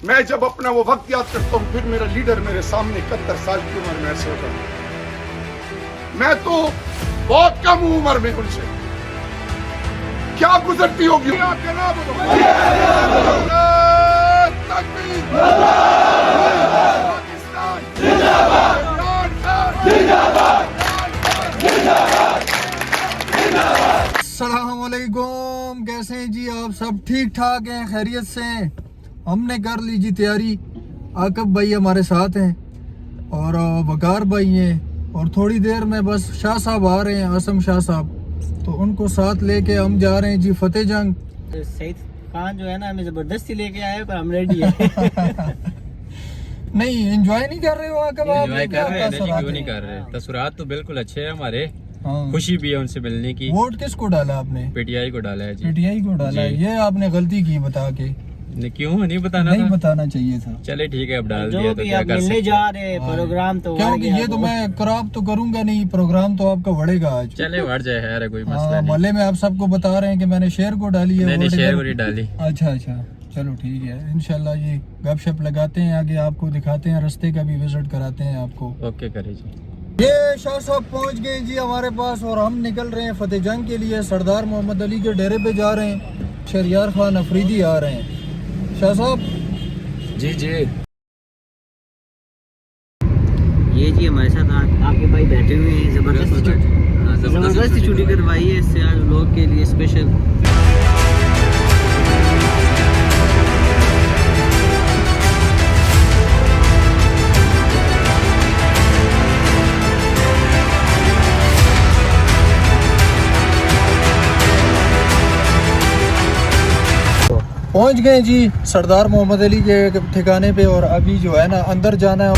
میں جب اپنا وہ وقت یاد کرتا ہوں پھر میرا لیڈر میرے سامنے 71 سال کی عمر میں ایسے ہوتا ہے. میں تو بہت کم ہوں عمر میں ان سے. کیا گزرتی ہوگی. السلام علیکم، کیسے ہیں جی آپ سب؟ ٹھیک ٹھاک ہیں، خیریت سے ہیں؟ ہم نے کر لی جی تیاری. عاقب بھائی ہمارے ساتھ ہیں اور وقار بھائی ہیں، اور تھوڑی دیر میں بس شاہ صاحب آ رہے ہیں، عاصم شاہ صاحب، تو ان کو ساتھ لے کے ہم جا رہے ہیں جی فتح جنگ. سعید خان جو ہے نا ہمیں زبردستی لے کے آئے پر ہم ریڈی ہیں. نہیں انجوائے نہیں کر رہے ہو عاقب؟ آپ انجوائے کر رہے ہیں، کیوں نہیں کر رہے؟ تاثرات تو بالکل اچھے ہیں ہمارے. خوشی بھی ہے ان سے ملنے کی. ووٹ کس کو ڈالا آپ نے؟ پی ٹی آئی کو ڈالا ہے جی. پی ٹی آئی کو ڈالا ہے. یہ آپ نے غلطی کی بتا کے. کیوں نہیں بتانا نہیں تھا؟ بتانا چاہیے تھا. چلے ٹھیک ہے، اب ڈال جو دیا تو بھی کیا آپ کر ملنے سکتے جا رہے پروگرام تو کیونکہ یہ تو میں خراب تو کروں گا نہیں، پروگرام تو آپ کا بڑھے گا آج. چلے بڑھ جائے، خیر ہے، کوئی مسئلہ نہیں. محلے میں آپ سب کو بتا رہے ہیں کہ میں نے شیر کو ڈالی ہے. میں نے شیر کو نہیں ڈالی. اچھا چلو ٹھیک ہے، انشاءاللہ یہ گپ شپ لگاتے ہیں، آگے آپ کو دکھاتے ہیں، رستے کا بھی وزٹ کراتے ہیں آپ کو. اوکے کرے جی. یہ شاہ صاحب پہنچ گئے جی ہمارے پاس، اور ہم نکل رہے ہیں فتح جنگ کے لیے. سردار محمد علی کے ڈیرے پہ جا رہے ہیں. شہریار خان افریدی آ رہے ہیں. شاہ صاحب جی یہ جی ہمارے ساتھ آپ کے بھائی بیٹھے ہوئے ہیں. زبردستی چھٹی کروائی ہے اس سے آج لوگ کے لیے اسپیشل. پہنچ گئے جی سردار محمد علی کے ٹھکانے پہ، اور ابھی جو ہے نا اندر جانا ہے.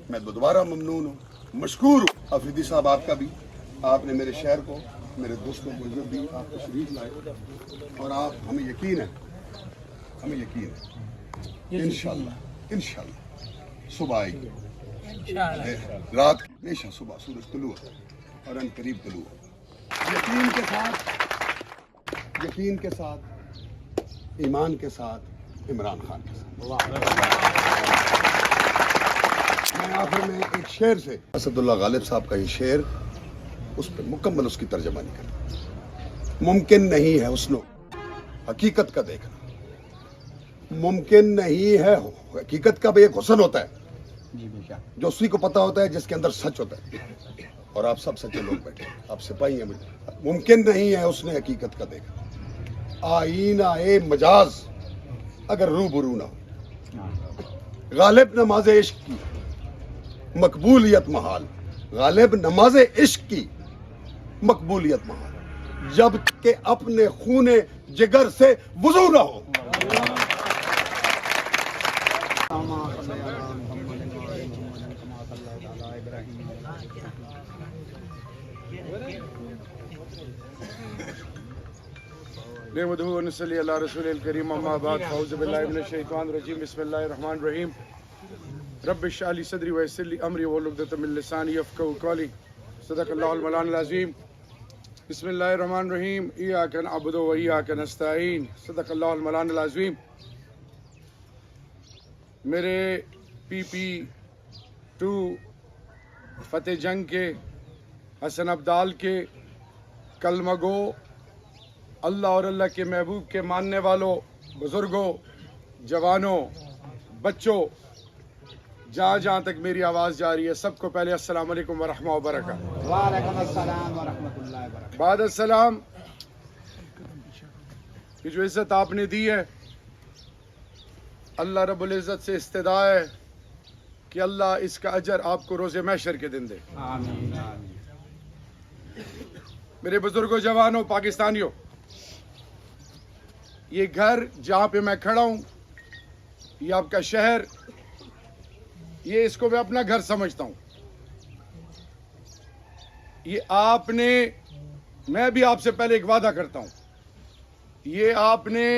میں دوبارہ ممنون ہوں، مشکور ہوں افریدی صاحب آپ کا بھی. آپ نے میرے شہر کو، میرے دوستوں کو عزت دی، آپ تشریف لائے، اور آپ ہمیں یقین ہے انشاءاللہ صبح آئے گی. رات ہمیشہ صبح سورج طلوع اور ان قریب طلوع. یقین کے ساتھ ایمان کے ساتھ عمران خان کے ساتھ. میں آخر میں ایک شعر سے، اسد اللہ غالب صاحب کا یہ شعر، اس پہ مکمل اس کی ترجمانی کرتا. ممکن نہیں ہے حسنو حقیقت کا دیکھنا، ممکن نہیں ہے حقیقت کا بھی ایک حسن ہوتا ہے جو اسی کو پتا ہوتا ہے جس کے اندر سچ ہوتا ہے. اور آپ سب سچے لوگ بیٹھے، آپ سپاہی ہیں. مجھے ممکن نہیں ہے اس نے حقیقت کا دیکھنا، آئینہ اے مجاز اگر روبرو نہ ہو. غالب نماز عشق کی مقبولیت محال، غالب نماز عشق کی مقبولیت محال، جب کہ اپنے خون جگر سے وضو نہ ہو. نحمدہ و نصلی علی رسول الکریم، اما بعد، فاعوذ باللہ من الشیطان الرجیم، بسم اللہ الرحمن الرحیم. رب اشرح لی صدری ویسر لی امری واحلل عقدۃ من لسانی یفقہوا قولی. صدق اللہ المولانا العظیم. بسم اللہ الرحمن الرحیم. ایاک نعبد و ایاک نستعین. صدق اللہ المولانا العظیم. میرے PP2 فتح جنگ کے، حسن ابدال کے، کلمہ گو، اللہ اور اللہ کے محبوب کے ماننے والوں، بزرگوں، جوانوں، بچوں، جہاں جہاں تک میری آواز جا رہی ہے، سب کو پہلے السلام علیکم ورحمۃ وبرکاتہ. وعلیکم السلام ورحمۃ اللہ وبرکاتہ. بعد السلام. کہ جو عزت آپ نے دی ہے، اللہ رب العزت سے استدعا ہے کہ اللہ اس کا اجر آپ کو روز محشر کے دن دے. آمین. میرے بزرگوں، جوانوں، پاکستانیوں، یہ گھر جہاں پہ میں کھڑا ہوں، یہ آپ کا شہر، یہ اس کو میں اپنا گھر سمجھتا ہوں. یہ آپ نے، میں بھی آپ سے پہلے ایک وعدہ کرتا ہوں، یہ آپ نے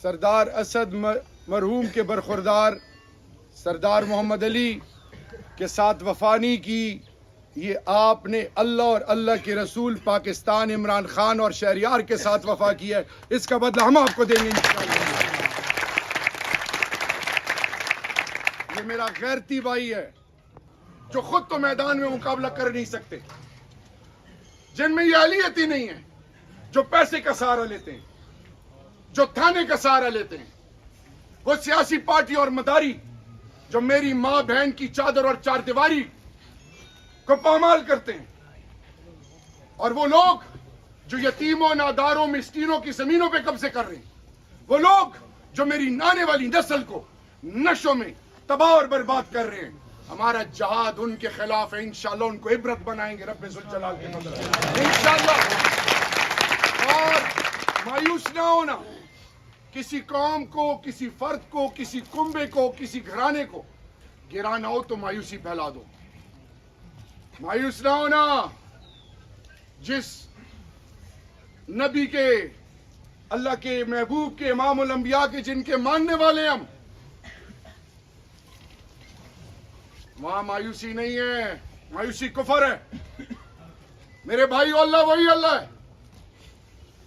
سردار اسد مرحوم کے برخوردار سردار محمد علی کے ساتھ وفا نہیں کی. یہ آپ نے اللہ اور اللہ کے رسول پاکستان عمران خان اور شہریار کے ساتھ وفا کی ہے. اس کا بدلہ ہم آپ کو دیں گے انشاءاللہ. یہ میرا غیرتی بھائی ہے جو خود تو میدان میں مقابلہ کر نہیں سکتے، جن میں یہ اہلیت ہی نہیں ہے، جو پیسے کا سہارا لیتے ہیں، جو تھانے کا سہارا لیتے ہیں، وہ سیاسی پارٹی اور مداری جو میری ماں بہن کی چادر اور چار دیواری کو پامال کرتے ہیں، اور وہ لوگ جو یتیموں، ناداروں، مسکینوں کی زمینوں پہ قبضے کر رہے ہیں، وہ لوگ جو میری آنے والی نسل کو نشوں میں تباہ اور برباد کر رہے ہیں. ہمارا جہاد ان کے خلاف ہے. انشاءاللہ ان کو عبرت بنائیں گے رب ذوالجلال کے نظر انشاءاللہ. اور مایوس نہ ہونا. کسی قوم کو، کسی فرد کو، کسی کنبے کو، کسی گھرانے کو گرانا ہو تو مایوسی پھیلا دو. مایوس نہ ہونا. جس نبی کے، اللہ کے محبوب کے، امام الانبیاء کے، جن کے ماننے والے ہم، وہاں مایوسی نہیں ہے. مایوسی کفر ہے. میرے بھائی، اللہ وہی اللہ ہے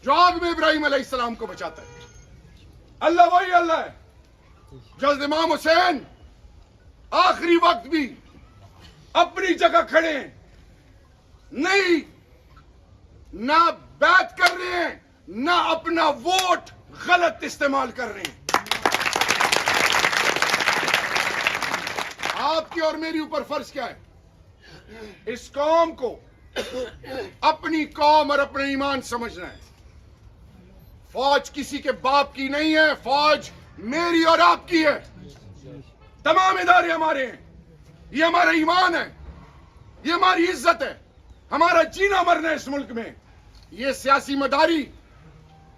جو آگ میں ابراہیم علیہ السلام کو بچاتا ہے. اللہ وہی اللہ ہے جو امام حسین آخری وقت بھی اپنی جگہ کھڑے ہیں، نہیں نہ بیعت کر رہے ہیں، نہ اپنا ووٹ غلط استعمال کر رہے ہیں. آپ کی اور میری اوپر فرض کیا ہے؟ اس قوم کو اپنی قوم اور اپنا ایمان سمجھنا ہے. فوج کسی کے باپ کی نہیں ہے، فوج میری اور آپ کی ہے. تمام ادارے ہمارے ہیں. یہ ہمارا ایمان ہے، یہ ہماری عزت ہے، ہمارا جینا مرنا ہے اس ملک میں. یہ سیاسی مداری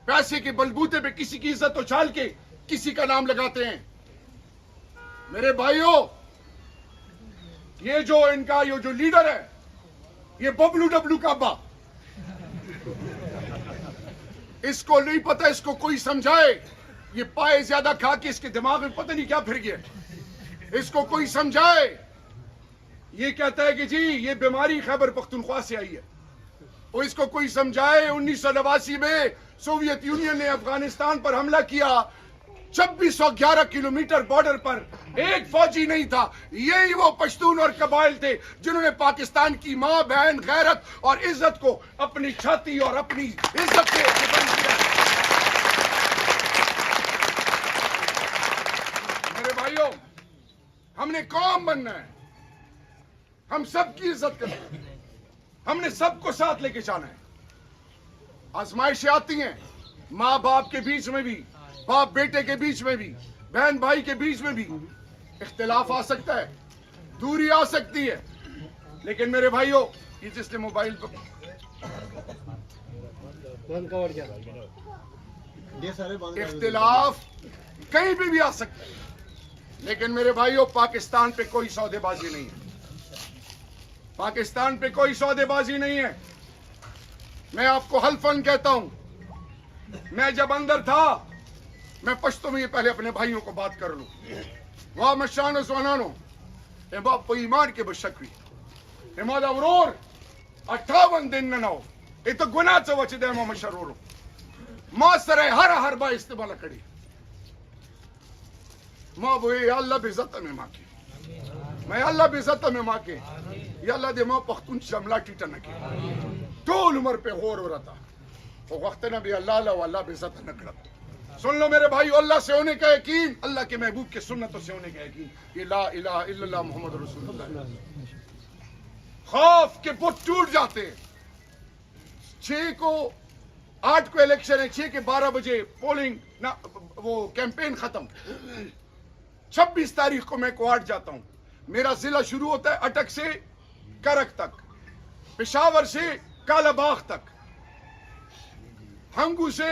پیسے کے بلبوتے پہ کسی کی عزت اچھال کے کسی کا نام لگاتے ہیں. میرے بھائیوں، یہ جو ان کا یہ جو لیڈر ہے، یہ ببلو ڈبلو کعبہ، اس کو نہیں پتہ، اس کو کوئی سمجھائے. یہ پائے زیادہ کھا کے اس کے دماغ میں پتہ نہیں کیا پھر گیا. اس کو کوئی سمجھائے. یہ کہتا ہے کہ جی یہ بیماری خیبر پختونخوا سے آئی ہے. اور اس کو کوئی سمجھائے 1989 میں سوویت یونین نے افغانستان پر حملہ کیا. 2611 کلومیٹر بارڈر پر ایک فوجی نہیں تھا. یہی وہ پشتون اور قبائل تھے جنہوں نے پاکستان کی ماں، بہن، غیرت اور عزت کو اپنی چھاتی اور اپنی عزت سے بند کیا. میرے بھائیوں، ہم نے قوم بننا ہے. ہم سب کی عزت کرنا ہے. ہم نے سب کو ساتھ لے کے جانا ہے. آزمائشیں آتی ہیں، ماں باپ کے بیچ میں بھی، باپ بیٹے کے بیچ میں بھی، بہن بھائی کے بیچ میں بھی اختلاف آ سکتا ہے، دوری آ سکتی ہے. لیکن میرے بھائیوں، یہ جس نے موبائل پر اختلاف کہیں بھی آ سکتا ہے، لیکن میرے بھائیوں پاکستان پہ کوئی سودے بازی نہیں ہے. پاکستان پہ کوئی سودے بازی نہیں ہے. میں آپ کو حلفاً کہتا ہوں، میں جب اندر تھا، میں پشتو میں یہ پہلے اپنے بھائیوں کو بات کر لوں. وہاں مشان و زوانانو باپ کو ایمان کے بشکوی اماد اورور 58 دن نہ ہو یہ تو گناہ سے وچ دے مو مشرورو ما سرے ہر با استعمال کری ما بوئی اللہ بزت میں ماں کی میں اللہ بزت میں ماں کے یا اللہ دے ماں پختون شملہ ٹیٹا نہ کی طول عمر پہ غور ہو رہا تھا وہ وقت نبی اللہ بزت نہ کرتا. سن لو میرے بھائی، اللہ سے ہونے کا یقین، اللہ کے محبوب کے سنتوں سے ہونے کا یقین، یہ لا الہ الا اللہ محمد رسول اللہ. خوف کے بت ٹوٹ جاتے ہیں. 8 کو الیکشن ہے، 6 کے 12 بجے پولنگ وہ کیمپین ختم. 26 تاریخ کو میں کوارٹ جاتا ہوں. میرا ضلع شروع ہوتا ہے اٹک سے کرک تک، پشاور سے کالا باغ تک، ہنگو سے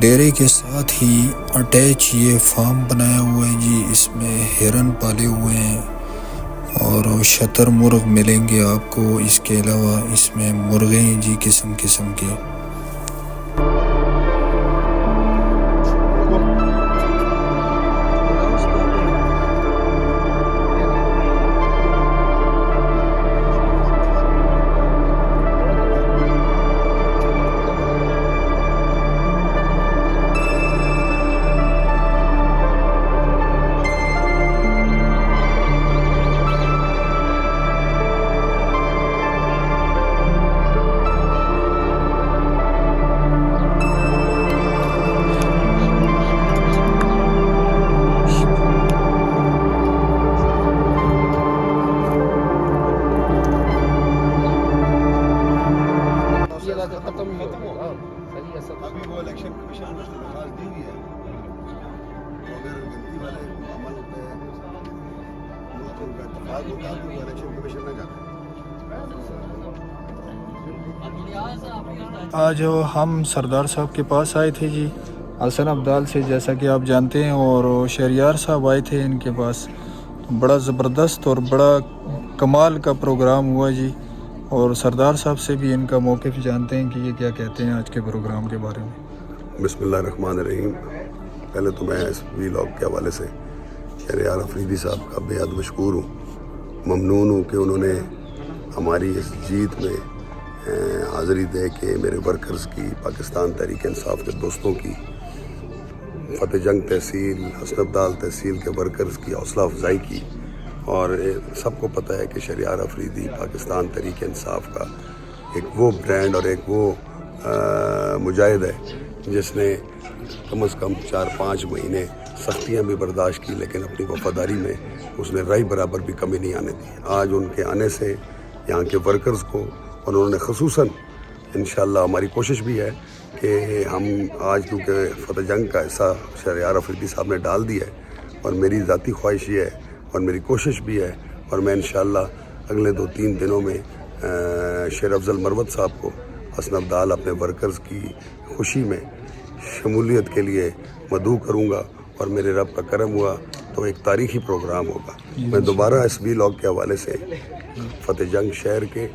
ڈیرے کے ساتھ ہی اٹیچ یہ فارم بنایا ہوا ہے جی، اس میں ہرن پالے ہوئے ہیں اور شتر مرغ ملیں گے آپ کو، اس کے علاوہ اس میں مرغے ہیں جی قسم قسم کے۔ ابھی وہ الیکشن کمیشن نے درخواست دی ہوئی ہے، اگر گنتی والے عمل ہوتے ہیں تو ان کا اتفاق ہوتا ہے کہ وہ الیکشن کمیشن نہ جاتے۔ آج ہم سردار صاحب کے پاس آئے تھے جی حسن عبدال سے، جیسا کہ آپ جانتے ہیں، اور شہریار صاحب آئے تھے ان کے پاس۔ بڑا زبردست اور بڑا کمال کا پروگرام ہوا جی، اور سردار صاحب سے بھی ان کا موقف جانتے ہیں کہ یہ کیا کہتے ہیں آج کے پروگرام کے بارے میں۔ بسم اللہ الرحمن الرحیم۔ پہلے تو میں اس ویلاگ کے حوالے سے شہریار افریدی صاحب کا بے حد مشکور ہوں، ممنون ہوں کہ انہوں نے ہماری اس جیت میں حاضری دے کے میرے ورکرز کی، پاکستان تحریک انصاف کے دوستوں کی، فتح جنگ تحصیل، حسن عبدال تحصیل کے ورکرز کی حوصلہ افزائی کی۔ اور سب کو پتہ ہے کہ شہریار افریدی پاکستان تحریک انصاف کا ایک وہ برانڈ اور ایک وہ مجاہد ہے جس نے کم از کم 4-5 مہینے سختیاں بھی برداشت کی، لیکن اپنی وفاداری میں اس نے رائی برابر بھی کمی نہیں آنے دی۔ آج ان کے آنے سے یہاں کے ورکرز کو، اور انہوں نے خصوصاً انشاءاللہ ہماری کوشش بھی ہے کہ ہم آج، کیونکہ فتح جنگ کا حصہ شہریار افریدی صاحب نے ڈال دیا ہے، اور میری ذاتی خواہش یہ ہے اور میری کوشش بھی ہے، اور میں انشاءاللہ اگلے 2-3 دنوں میں شیر افضل مروت صاحب کو، حسن عبدال اپنے ورکرز کی خوشی میں شمولیت کے لیے مدعو کروں گا، اور میرے رب کا کرم ہوا تو ایک تاریخی پروگرام ہوگا۔ میں دوبارہ اس ویلاگ کے حوالے سے فتح جنگ شہر کے،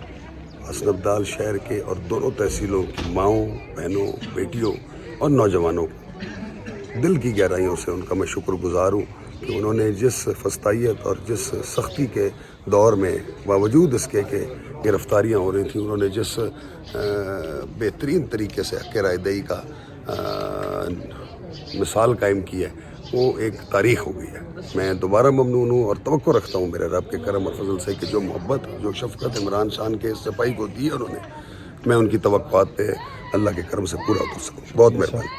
حسن عبدال شہر کے اور دونوں تحصیلوں کی ماؤں، بہنوں، بیٹیوں اور نوجوانوں کو دل کی گہرائیوں سے ان کا میں شکر گزار ہوں کہ انہوں نے جس فستائیت اور جس سختی کے دور میں، باوجود اس کے کہ گرفتاریاں ہو رہی تھیں، انہوں نے جس بہترین طریقے سے حق رائے دہی کا مثال قائم کی ہے، وہ ایک تاریخ ہو گئی ہے۔ میں دوبارہ ممنون ہوں اور توقع رکھتا ہوں میرے رب کے کرم اور فضل سے کہ جو محبت، جو شفقت عمران شان کے سپاہی کو دی ہے انہوں نے، میں ان کی توقعات پہ اللہ کے کرم سے پورا اتر سکوں۔ بہت مہربانی۔